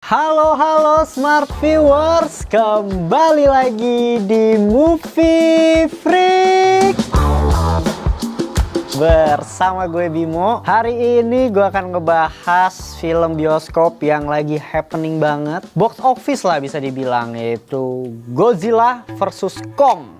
Halo smart viewers, kembali lagi di Movie Freak bersama gue Bimo. Hari ini gue akan ngebahas film bioskop yang lagi happening banget, box office lah bisa dibilang, yaitu Godzilla vs Kong.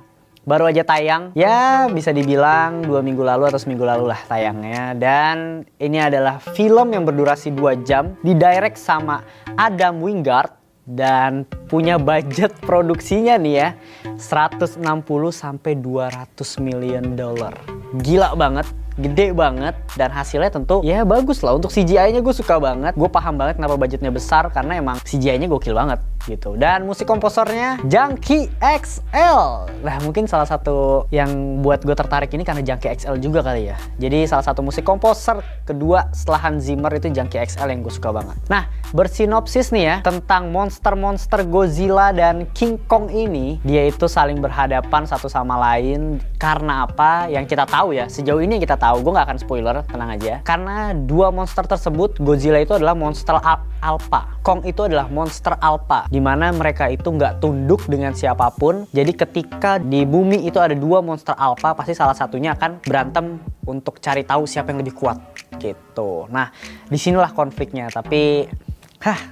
Baru aja tayang, ya bisa dibilang 2 minggu lalu atau seminggu lalu lah tayangnya. Dan ini adalah film yang berdurasi 2 jam, didirect sama Adam Wingard, dan punya budget produksinya nih ya 160 sampai 200 million dollar. Gila banget, gede banget, dan hasilnya tentu ya bagus lah. Untuk CGI-nya gue suka banget. Gue paham banget kenapa budgetnya besar, karena emang CGI-nya gokil banget gitu. Dan musik komposernya Junkie XL. Nah mungkin salah satu yang buat gue tertarik ini karena Junkie XL juga kali ya. Jadi salah satu musik komposer kedua setelah Hans Zimmer itu Junkie XL yang gue suka banget. Nah bersinopsis nih ya tentang monster-monster Godzilla dan King Kong ini. Dia itu saling berhadapan satu sama lain karena apa? Yang kita tahu ya, sejauh ini yang kita tahu, gue gak akan spoiler, tenang aja. Karena dua monster tersebut, Godzilla itu adalah monster alpha, Kong itu adalah monster alpha, dimana mereka itu nggak tunduk dengan siapapun. Jadi ketika di bumi itu ada dua monster alpha, pasti salah satunya akan berantem untuk cari tahu siapa yang lebih kuat gitu. Nah disinilah konfliknya, tapi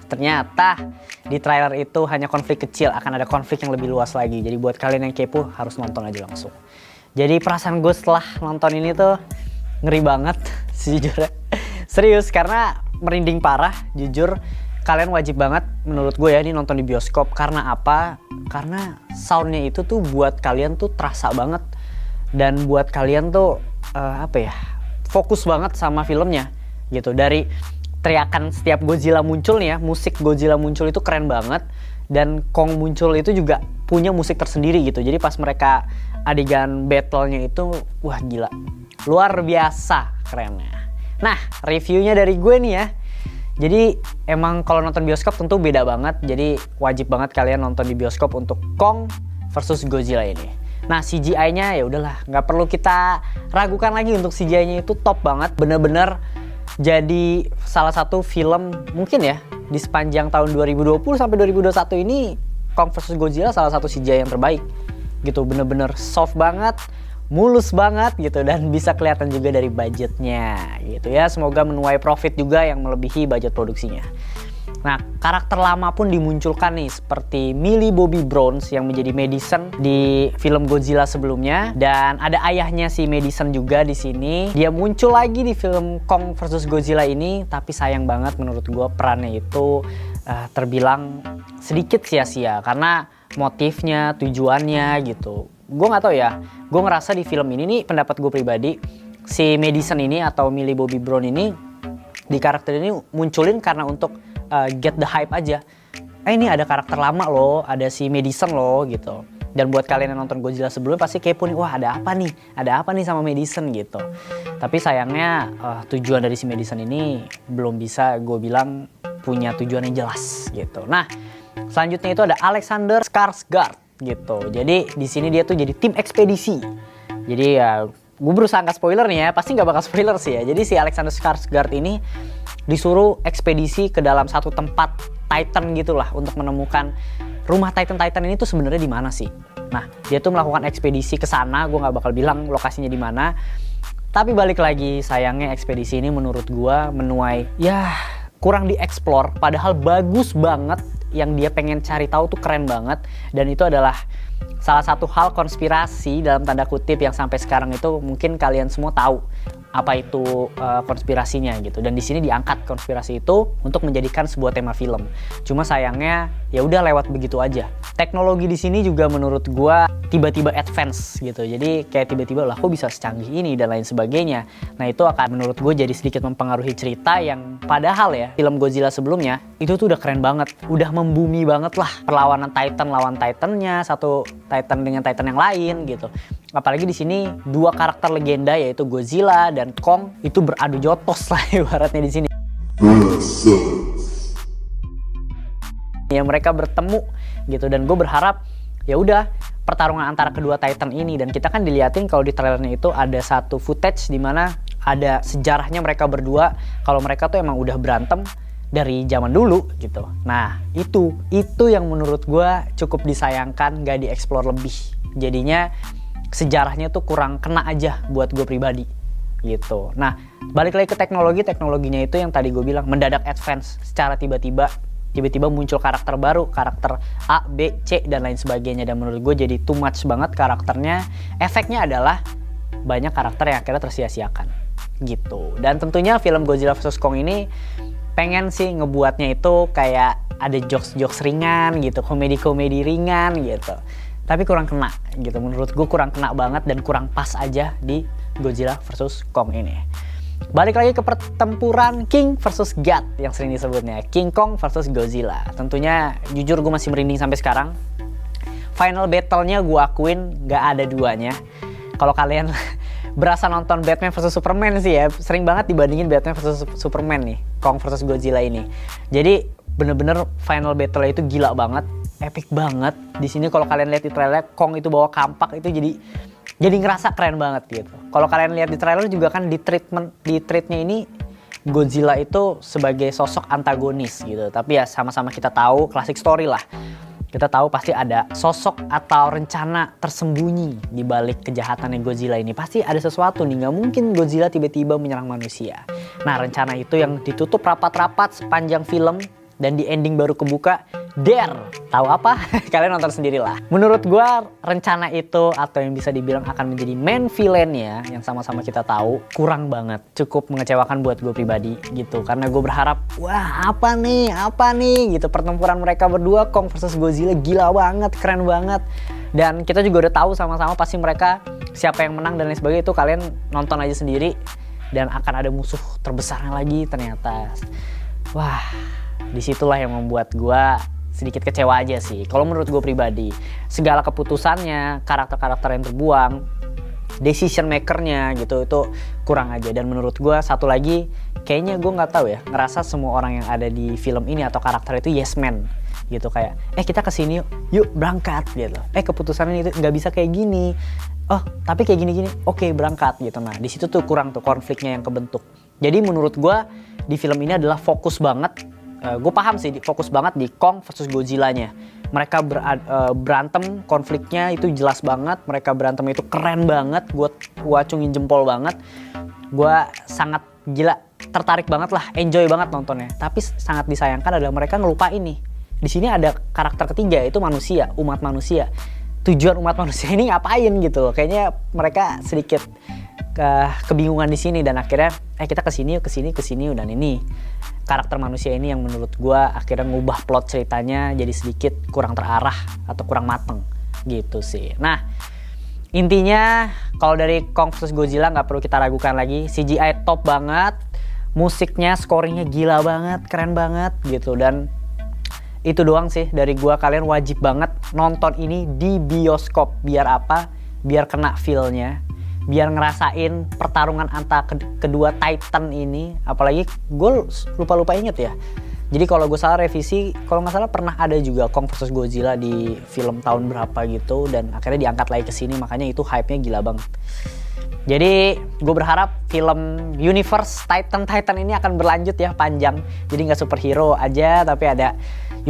ternyata di trailer itu hanya konflik kecil, akan ada konflik yang lebih luas lagi. Jadi buat kalian yang kepo harus nonton aja langsung. Jadi perasaan gue setelah nonton ini tuh ngeri banget sejujurnya. Serius, karena merinding parah jujur. Kalian wajib banget menurut gue ya ini nonton di bioskop. Karena apa? Karena soundnya itu tuh buat kalian tuh terasa banget. Dan buat kalian tuh fokus banget sama filmnya gitu. Dari teriakan setiap Godzilla muncul nih ya, musik Godzilla muncul itu keren banget. Dan Kong muncul itu juga punya musik tersendiri gitu. Jadi pas mereka adegan battle-nya itu, wah gila, luar biasa kerennya. Nah reviewnya dari gue nih ya. Jadi emang kalau nonton bioskop tentu beda banget. Jadi wajib banget kalian nonton di bioskop untuk Kong versus Godzilla ini. Nah CGI-nya ya udahlah, nggak perlu kita ragukan lagi, untuk CGI-nya itu top banget. Bener-bener jadi salah satu film mungkin ya di sepanjang tahun 2020 sampai 2021 ini, Kong vs Godzilla salah satu CGI yang terbaik gitu. Bener-bener soft banget, mulus banget gitu, dan bisa kelihatan juga dari budgetnya gitu ya. Semoga menuai profit juga yang melebihi budget produksinya. Nah karakter lama pun dimunculkan nih, seperti Millie Bobby Brown yang menjadi Madison di film Godzilla sebelumnya, dan ada ayahnya si Madison juga di sini. Dia muncul lagi di film Kong vs Godzilla ini, tapi sayang banget menurut gue perannya itu terbilang sedikit sia-sia karena motifnya, tujuannya gitu. Gue nggak tahu ya. Gue ngerasa di film ini nih, pendapat gue pribadi, si Madison ini atau Millie Bobby Brown ini di karakter ini munculin karena untuk get the hype aja. Ini ada karakter lama loh, ada si Madison loh gitu. Dan buat kalian yang nonton Godzilla sebelumnya pasti kepo nih, wah ada apa nih? Ada apa nih sama Madison gitu. Tapi sayangnya tujuan dari si Madison ini belum bisa gue bilang punya tujuan yang jelas gitu. Nah selanjutnya itu ada Alexander Skarsgård gitu. Jadi di sini dia tuh jadi tim ekspedisi. Jadi ya gue berusaha nggak spoiler nih ya, pasti nggak bakal spoiler sih ya. Jadi si Alexander Skarsgård ini disuruh ekspedisi ke dalam satu tempat Titan gitulah untuk menemukan rumah Titan ini tuh sebenarnya di mana sih. Nah dia tuh melakukan ekspedisi ke sana. Gue nggak bakal bilang lokasinya di mana. Tapi balik lagi, sayangnya ekspedisi ini menurut gue menuai ya kurang dieksplor. Padahal bagus banget, yang dia pengen cari tahu tuh keren banget. Dan itu adalah salah satu hal konspirasi dalam tanda kutip yang sampai sekarang itu mungkin kalian semua tahu apa itu konspirasinya gitu. Dan di sini diangkat konspirasi itu untuk menjadikan sebuah tema film. Cuma sayangnya ya udah lewat begitu aja. Teknologi di sini juga menurut gua tiba-tiba advance gitu. Jadi kayak tiba-tiba lah kok bisa secanggih ini dan lain sebagainya. Nah itu akan menurut gue jadi sedikit mempengaruhi cerita yang padahal ya film Godzilla sebelumnya itu tuh udah keren banget, udah membumi banget lah. Perlawanan Titan lawan Titannya, satu Titan dengan Titan yang lain gitu. Apalagi di sini dua karakter legenda yaitu Godzilla dan Kong itu beradu jotos lah ibaratnya di sini. Ya mereka bertemu gitu, dan gue berharap ya udah pertarungan antara kedua Titan ini. Dan kita kan diliatin kalau di trailernya itu ada satu footage di mana ada sejarahnya mereka berdua, kalau mereka tuh emang udah berantem dari zaman dulu gitu. Nah itu yang menurut gue cukup disayangkan, gak dieksplor lebih. Jadinya sejarahnya tuh kurang kena aja buat gue pribadi gitu. Nah balik lagi ke teknologinya itu yang tadi gue bilang mendadak advance secara tiba-tiba muncul karakter baru, karakter A, B, C dan lain sebagainya, dan menurut gue jadi too much banget karakternya. Efeknya adalah banyak karakter yang akhirnya tersia-siakan gitu. Dan tentunya film Godzilla vs Kong ini pengen sih ngebuatnya itu kayak ada jokes ringan gitu, komedi ringan gitu. Tapi kurang kena gitu, menurut gue kurang kena banget dan kurang pas aja di Godzilla vs Kong ini. Balik lagi ke pertempuran King vs God yang sering disebutnya, King Kong vs Godzilla. Tentunya jujur gue masih merinding sampai sekarang. Final battle-nya gue akuin gak ada duanya. Kalau kalian berasa nonton Batman vs Superman sih ya, sering banget dibandingin Batman vs Superman nih, Kong vs Godzilla ini. Jadi bener-bener final battle itu gila banget, epic banget. Di sini kalau kalian lihat di trailer, Kong itu bawa kampak itu jadi ngerasa keren banget gitu. Kalau kalian lihat di trailer juga kan di treatnya ini Godzilla itu sebagai sosok antagonis gitu. Tapi ya sama-sama kita tahu classic story lah. Kita tahu pasti ada sosok atau rencana tersembunyi di balik kejahatannya Godzilla ini. Pasti ada sesuatu nih, nggak mungkin Godzilla tiba-tiba menyerang manusia. Nah rencana itu yang ditutup rapat-rapat sepanjang film dan di ending baru kebuka. Dare, tahu apa? Kalian nonton sendirilah. Menurut gua rencana itu atau yang bisa dibilang akan menjadi main villainnya yang sama-sama kita tahu kurang banget, cukup mengecewakan buat gue pribadi gitu. Karena gue berharap, wah apa nih gitu, pertempuran mereka berdua Kong versus Godzilla gila banget, keren banget. Dan kita juga udah tahu sama-sama pasti mereka siapa yang menang dan lain sebagainya, itu kalian nonton aja sendiri. Dan akan ada musuh terbesarnya lagi ternyata. Wah, disitulah yang membuat gue sedikit kecewa aja sih. Kalau menurut gue pribadi, segala keputusannya, karakter-karakter yang terbuang, decision makernya gitu, itu kurang aja. Dan menurut gue satu lagi, kayaknya gue nggak tahu ya, ngerasa semua orang yang ada di film ini atau karakter itu yes man gitu, kayak kita kesini yuk berangkat gitu. Keputusannya itu nggak bisa kayak gini. Oh tapi kayak gini oke berangkat gitu. Nah di situ tuh kurang tuh konfliknya yang kebentuk. Jadi menurut gue di film ini adalah fokus banget. Gue paham sih fokus banget di Kong versus Godzilla-nya. Mereka berantem, konfliknya itu jelas banget. Mereka berantem itu keren banget. Gue acungin jempol banget. Gue sangat gila, tertarik banget lah, enjoy banget nontonnya. Tapi sangat disayangkan adalah mereka ngelupain nih. Di sini ada karakter ketiga, yaitu manusia, umat manusia. Tujuan umat manusia ini ngapain gitu? Kayaknya mereka sedikit kebingungan di sini dan akhirnya kita kesini dan ini karakter manusia ini yang menurut gue akhirnya ngubah plot ceritanya jadi sedikit kurang terarah atau kurang mateng gitu sih. Nah intinya kalau dari Kong vs Godzilla nggak perlu kita ragukan lagi, CGI top banget, musiknya, scoringnya gila banget, keren banget gitu. Dan itu doang sih dari gue. Kalian wajib banget nonton ini di bioskop. Biar apa? Biar kena feel-nya, biar ngerasain pertarungan antara kedua Titan ini. Apalagi gue lupa inget ya. Jadi kalau gue salah revisi, kalau nggak salah pernah ada juga Kong vs Godzilla di film tahun berapa gitu, dan akhirnya diangkat lagi ke sini, makanya itu hype-nya gila banget. Jadi gue berharap film universe Titan ini akan berlanjut ya, panjang. Jadi nggak superhero aja, tapi ada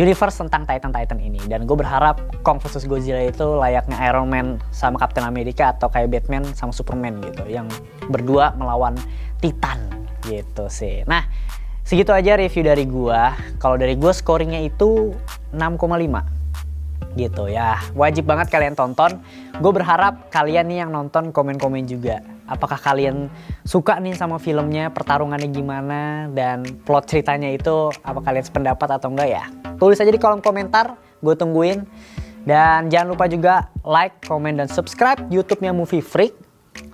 universe tentang Titan ini. Dan gue berharap Kong vs Godzilla itu layaknya Iron Man sama Captain America, atau kayak Batman sama Superman gitu, yang berdua melawan Titan gitu sih. Nah segitu aja review dari gue. Kalau dari gue scoringnya itu 6,5 gitu ya. Wajib banget kalian tonton. Gue berharap kalian nih yang nonton komen-komen juga. Apakah kalian suka nih sama filmnya, pertarungannya gimana, dan plot ceritanya itu apa kalian sependapat atau enggak ya? Tulis aja di kolom komentar, gue tungguin. Dan jangan lupa juga like, komen, dan subscribe YouTube-nya Movie Freak.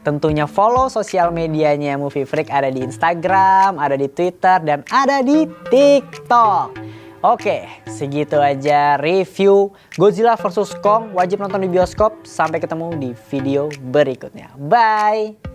Tentunya follow sosial medianya Movie Freak, ada di Instagram, ada di Twitter, dan ada di TikTok. Oke, segitu aja review Godzilla vs Kong. Wajib nonton di bioskop. Sampai ketemu di video berikutnya. Bye!